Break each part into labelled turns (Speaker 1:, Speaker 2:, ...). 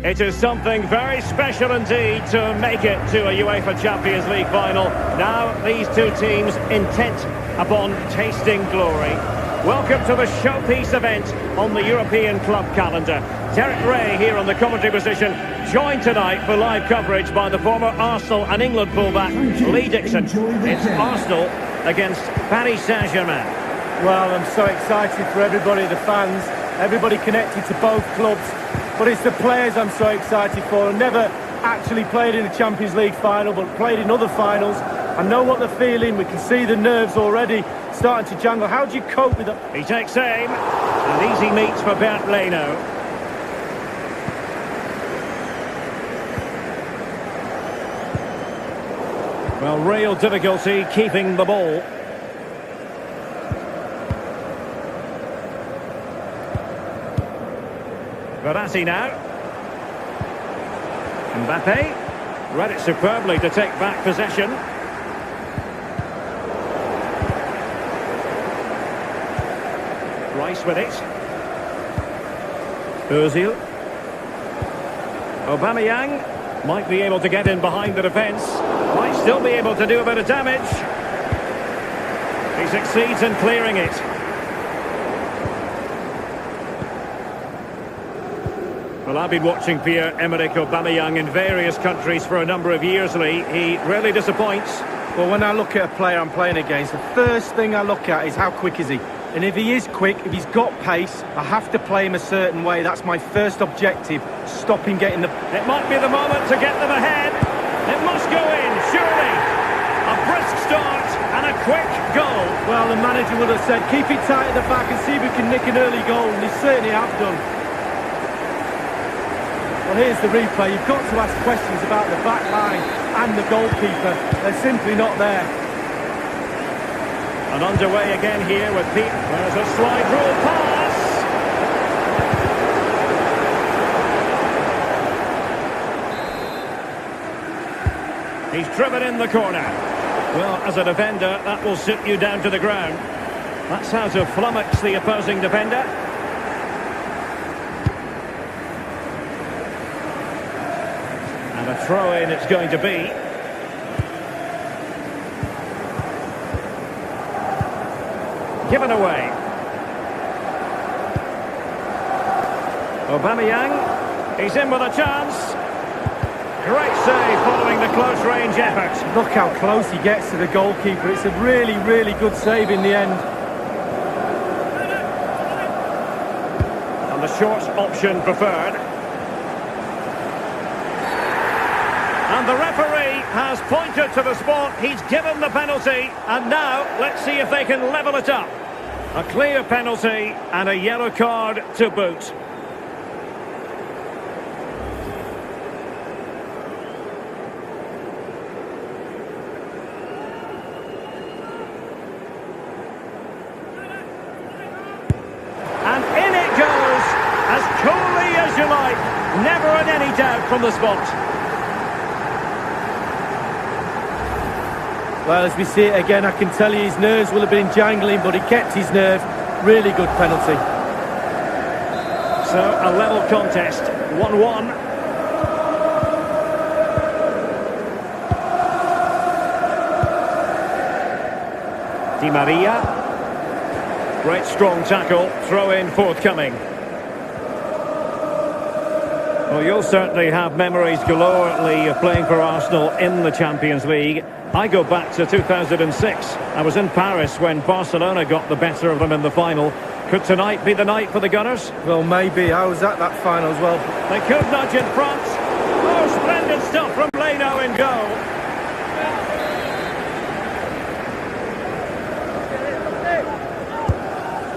Speaker 1: It is something very special indeed to make it to a UEFA Champions League final. Now these two teams intent upon tasting glory. Welcome to the showpiece event on the European club calendar. Derek Ray here on the commentary position, joined tonight for live coverage by the former Arsenal and England fullback Lee Dixon. It's Arsenal against Paris Saint-Germain.
Speaker 2: Well, I'm so excited for everybody, the fans, everybody connected to both clubs. But it's the players I'm so excited for. I've never actually played in a Champions League final, but played in other finals. I know what they're feeling. We can see the nerves already starting to jangle. How do you cope with it?
Speaker 1: He takes aim. An easy meet for Bernd Leno. Well, real difficulty keeping the ball. Verratti now. Mbappe read it superbly to take back possession. Rice with it. Ozil. Aubameyang might be able to get in behind the defence. Might still be able to do a bit of damage. He succeeds in clearing it. Well, I've been watching Pierre-Emerick Aubameyang in various countries for a number of years, Lee. He rarely disappoints.
Speaker 2: Well, when I look at a player I'm playing against, the first thing I look at is how quick is he? And if he is quick, if he's got pace, I have to play him a certain way. That's my first objective, stop him getting the...
Speaker 1: It might be the moment to get them ahead. It must go in, surely. A brisk start and a quick goal.
Speaker 2: Well, the manager would have said, keep it tight at the back and see if we can nick an early goal, and they certainly have done. Well, here's the replay. You've got to ask questions about the back line and the goalkeeper. They're simply not there.
Speaker 1: And underway again here with Pete. There's a slide rule pass. He's driven in the corner. Well, as a defender, that will sit you down to the ground. That's how to flummox the opposing defender. And a throw-in it's going to be. Given away. Aubameyang, he's in with a chance. Great save following the close-range effort.
Speaker 2: Look how close he gets to the goalkeeper. It's a really, really good save in the end.
Speaker 1: And the short option preferred. And the referee has pointed to the spot. He's given the penalty. And now, let's see if they can level it up. A clear penalty and a yellow card to boot. And in it goes, as coolly as you like. Never in any doubt from the spot.
Speaker 2: Well, as we see it again, I can tell you his nerves will have been jangling, but he kept his nerve. Really good penalty.
Speaker 1: So, a level contest, 1-1. Di Maria. Great strong tackle, throw-in forthcoming. Well, you'll certainly have memories galore, Lee, of playing for Arsenal in the Champions League. I go back to 2006. I was in Paris when Barcelona got the better of them in the final. Could tonight be the night for the Gunners?
Speaker 2: Well, maybe. I was at that final as well.
Speaker 1: They could nudge in front. Oh, splendid stuff from Leno in goal.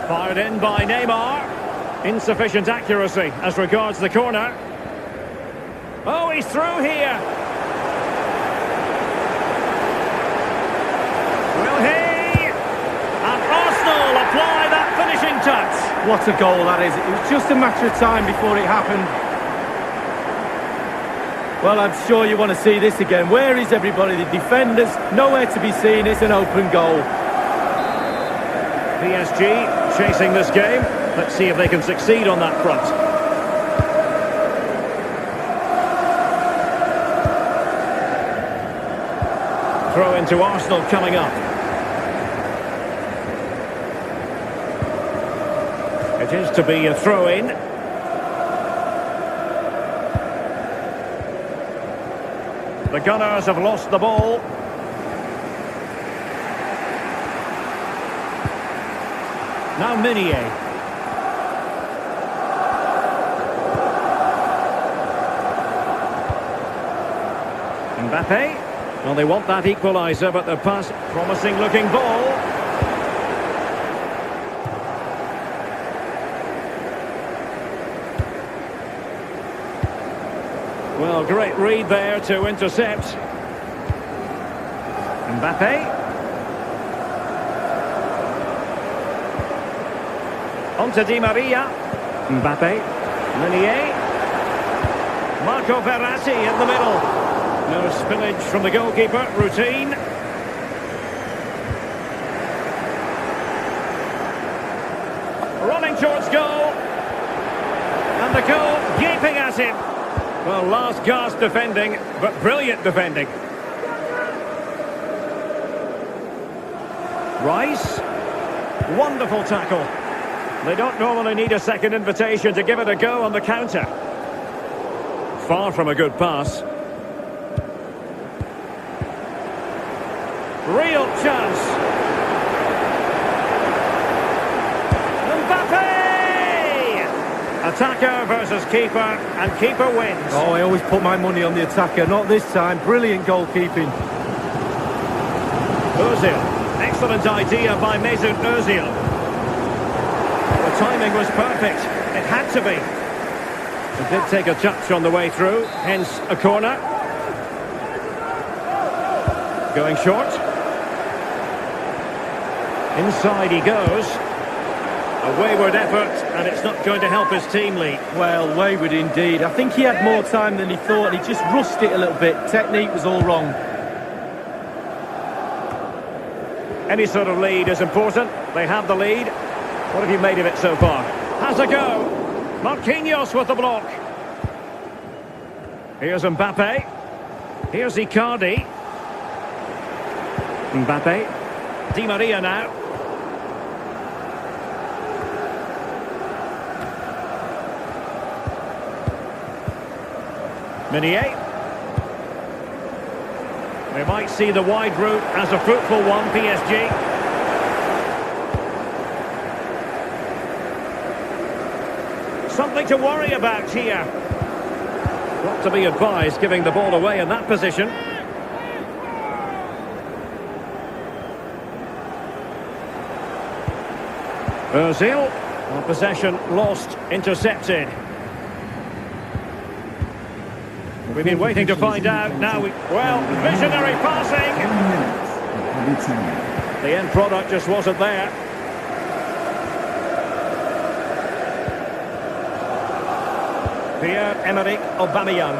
Speaker 1: Fired in by Neymar. Insufficient accuracy as regards the corner. Oh, he's through here. Apply that finishing touch.
Speaker 2: What a goal that is. It was just a matter of time before it happened. Well, I'm sure you want to see this again. Where is everybody? The defenders, nowhere to be seen. It's an open goal.
Speaker 1: PSG chasing this game. Let's see if they can succeed on that front. into Arsenal coming up. It is to be a throw-in. The Gunners have lost the ball. Now Meunier. Mbappe. Well, they want that equaliser, but the pass, promising looking ball. Well, great read there to intercept. Mbappe. On to Di Maria. Mbappe. Meunier. Marco Verratti in the middle. No spillage from the goalkeeper. Routine. Running towards goal. And the goal gaping at him. Well, last gasp defending, but brilliant defending. Rice. Wonderful tackle. They don't normally need a second invitation to give it a go on the counter. Far from a good pass. Real chance. Mbappe! Attacker versus keeper, and keeper wins.
Speaker 2: Oh, I always put my money on the attacker. Not this time. Brilliant goalkeeping.
Speaker 1: Ozil. Excellent idea by Mesut Ozil. The timing was perfect. It had to be. It did take a touch on the way through, hence a corner. Going short. Inside he goes. A wayward effort, and it's not going to help his team, Lee.
Speaker 2: Well, wayward indeed. I think he had more time than he thought. He just rushed it a little bit. Technique was all wrong.
Speaker 1: Any sort of lead is important. They have the lead. What have you made of it so far? Has a go. Marquinhos with the block. Here's Mbappe. Here's Icardi. Mbappe. Di Maria now. Meunier. We might see the wide route as a fruitful one, PSG. Something to worry about here. Not to be advised giving the ball away in that position. Ozil. Well, possession lost, intercepted. We've been waiting to find out. Now well, visionary passing. The end product just wasn't there. Pierre-Emerick Aubameyang.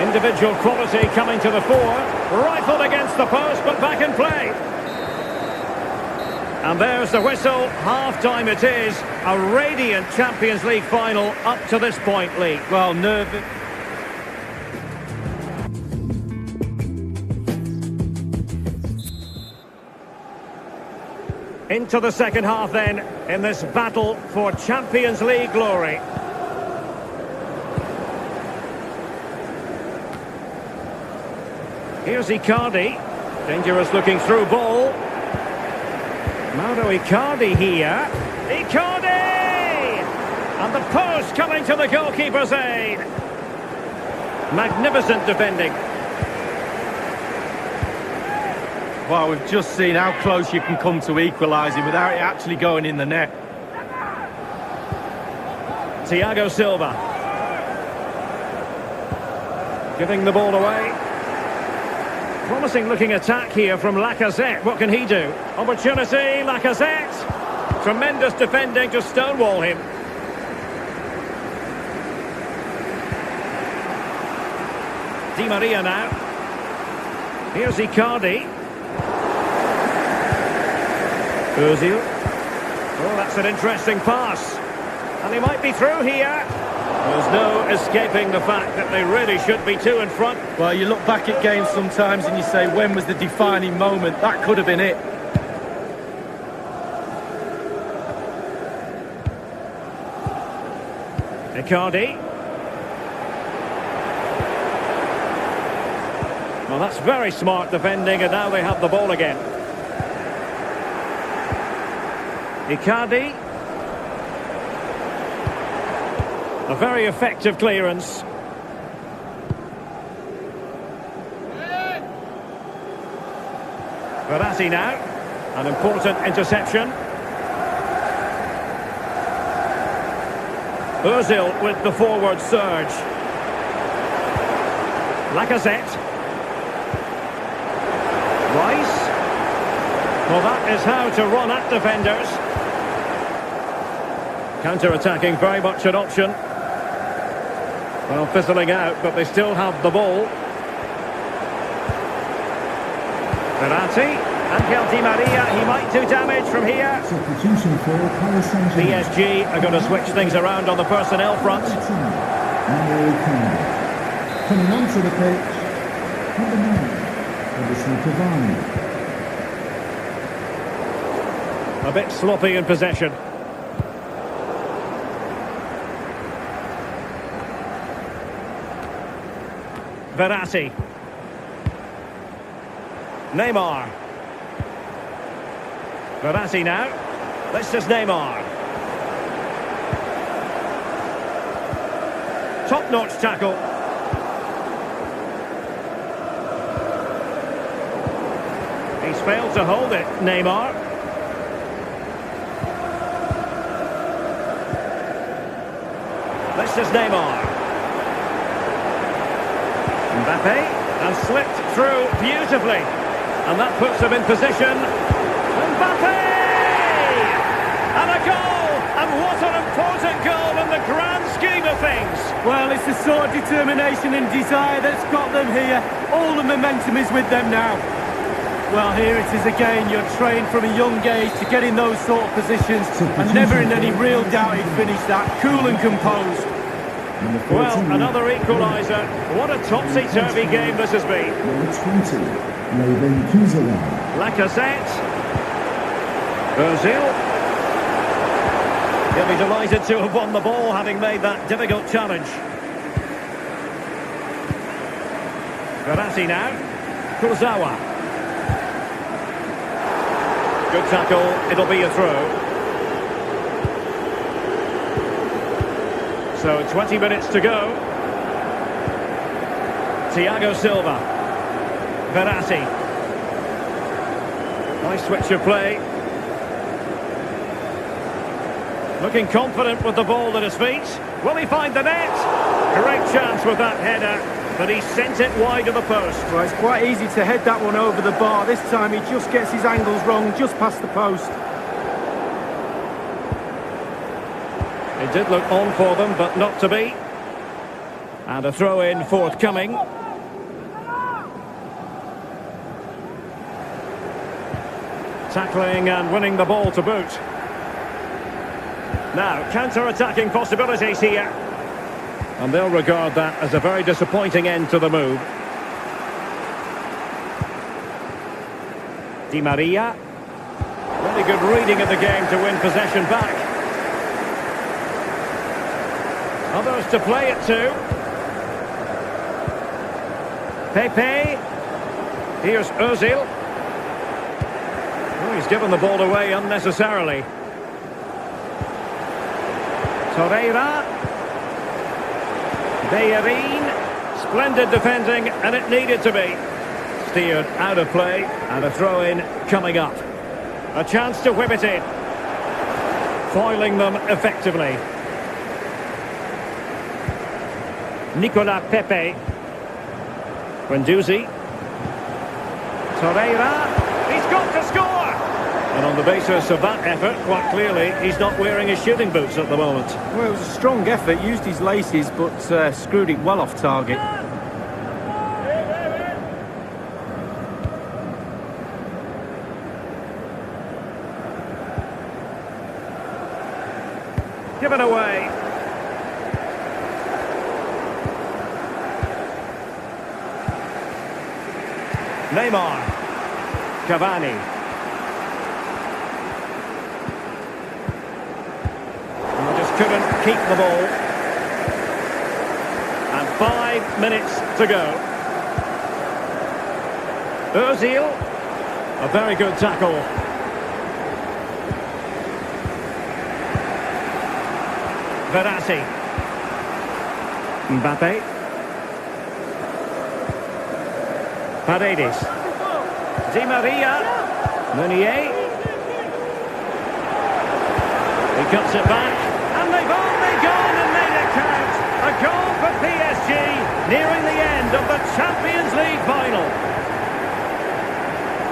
Speaker 1: Individual quality coming to the fore. Rifled against the post, but back in play. And there's the whistle. Half-time it is. A radiant Champions League final up to this point, Lee.
Speaker 2: Well, nervous.
Speaker 1: Into the second half then, in this battle for Champions League glory. Here's Icardi. Dangerous looking through ball. Mauro Icardi here. Icardi! And the post coming to the goalkeeper's aid. Magnificent defending.
Speaker 2: Well, we've just seen how close you can come to equalising without it actually going in the net.
Speaker 1: Thiago Silva. Giving the ball away. Promising looking attack here from Lacazette. What can he do? Opportunity, Lacazette. Tremendous defending to stonewall him. Di Maria now. Here's Icardi. Ozil. Oh, that's an interesting pass. And he might be through here. There's no escaping the fact that they really should be two in front.
Speaker 2: Well, you look back at games sometimes and you say, when was the defining moment? That could have been it.
Speaker 1: Icardi. Well, that's very smart defending, and now they have the ball again. Icardi. A very effective clearance. Verratti now. An important interception. Ozil with the forward surge. Lacazette. Rice. Well, that is how to run at defenders. Counter-attacking, very much an option. Well, fizzling out, but they still have the ball. Verratti. Angel Di Maria, he might do damage from here.
Speaker 3: Substitution for Paris Saint-Germain.
Speaker 1: PSG are going to switch things around on the personnel front.
Speaker 3: Coming onto the pitch, number 9, Edison Cavani.
Speaker 1: A bit sloppy in possession. Verratti. Neymar. Verratti now. This is Neymar. Top-notch tackle. He's failed to hold it, Neymar. This is Neymar. Mbappe, and slipped through beautifully. And that puts him in position. Mbappe! And a goal! And what an important goal in the grand scheme of things.
Speaker 2: Well, it's the sort of determination and desire that's got them here. All the momentum is with them now. Well, here it is again. You're trained from a young age to get in those sort of positions. And never in any real doubt he'd finish that. Cool and composed.
Speaker 1: Well, another equaliser. What a topsy-turvy game this has been.
Speaker 3: Number 20,
Speaker 1: Lacazette. Ozil. He'll be delighted to have won the ball, having made that difficult challenge. Verratti now. Kurzawa. Good tackle. It'll be a throw. So 20 minutes to go. Thiago Silva. Verratti. Nice switch of play. Looking confident with the ball at his feet. Will he find the net? Great chance with that header, but he sent it wide of the post.
Speaker 2: Well, it's quite easy to head that one over the bar. This time he just gets his angles wrong, just past the post.
Speaker 1: It did look on for them, but not to be. And a throw-in forthcoming. Tackling and winning the ball to boot. Now, counter-attacking possibilities here. And they'll regard that as a very disappointing end to the move. Di Maria. Really good reading of the game to win possession back. Others to play it to. Pepe. Here's Ozil. Oh, he's given the ball away unnecessarily. Torreira. Bellerin. Splendid defending, and it needed to be. Steered out of play, and a throw-in coming up. A chance to whip it in. Foiling them effectively. Nicola Pepe. Guendouzi. Torreira. He's got to score! And on the basis of that effort, quite clearly, he's not wearing his shooting boots at the moment.
Speaker 2: Well, it was a strong effort, used his laces, but screwed it well off target. Given away.
Speaker 1: Neymar. Cavani. And they just couldn't keep the ball. And 5 minutes to go. Ozil. A very good tackle. Verratti. Mbappe. Paredes. Di Maria. Meunier. He cuts it back. And they've only gone and made it count. A goal for PSG, nearing the end of the Champions League final.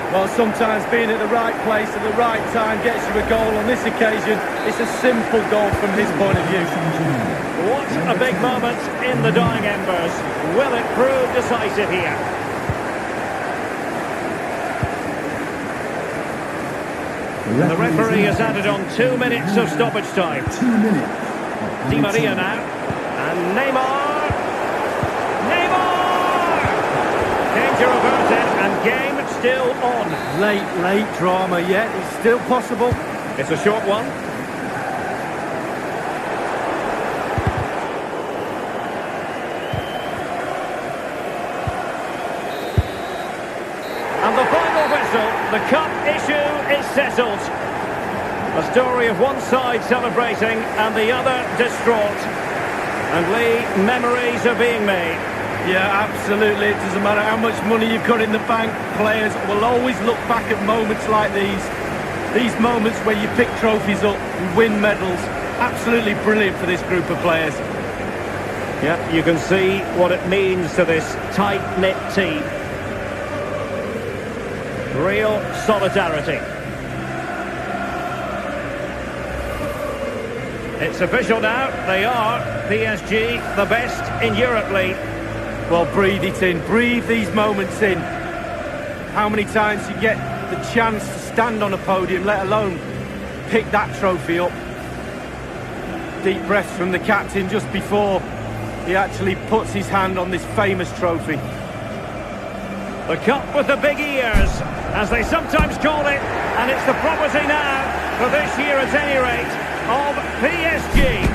Speaker 2: Well, sometimes being at the right place at the right time gets you a goal. On this occasion, it's a simple goal from his point of view.
Speaker 1: What a big moment in the dying embers. Will it prove decisive here? And the referee has added on 2 minutes of stoppage time.
Speaker 3: 2 minutes.
Speaker 1: Di Maria now. And Neymar. Neymar! Danger averted and game still on.
Speaker 2: Late drama yet. It's still possible.
Speaker 1: It's a short one. And the final whistle, the cup issue is settled. A story of one side celebrating and the other distraught. And Lee, memories are being made.
Speaker 2: Yeah, absolutely. It doesn't matter how much money you've got in the bank. Players will always look back at moments like these. These moments where you pick trophies up and win medals. Absolutely brilliant for this group of players.
Speaker 1: Yeah, you can see what it means to this tight-knit team. Real solidarity. It's official now. They are PSG, the best in Europe, Lee.
Speaker 2: Well, breathe it in. Breathe these moments in. How many times you get the chance to stand on a podium, let alone pick that trophy up. Deep breaths from the captain just before he actually puts his hand on this famous trophy.
Speaker 1: The cup with the big ears, as they sometimes call it, and it's the property now, for this year at any rate, of PSG.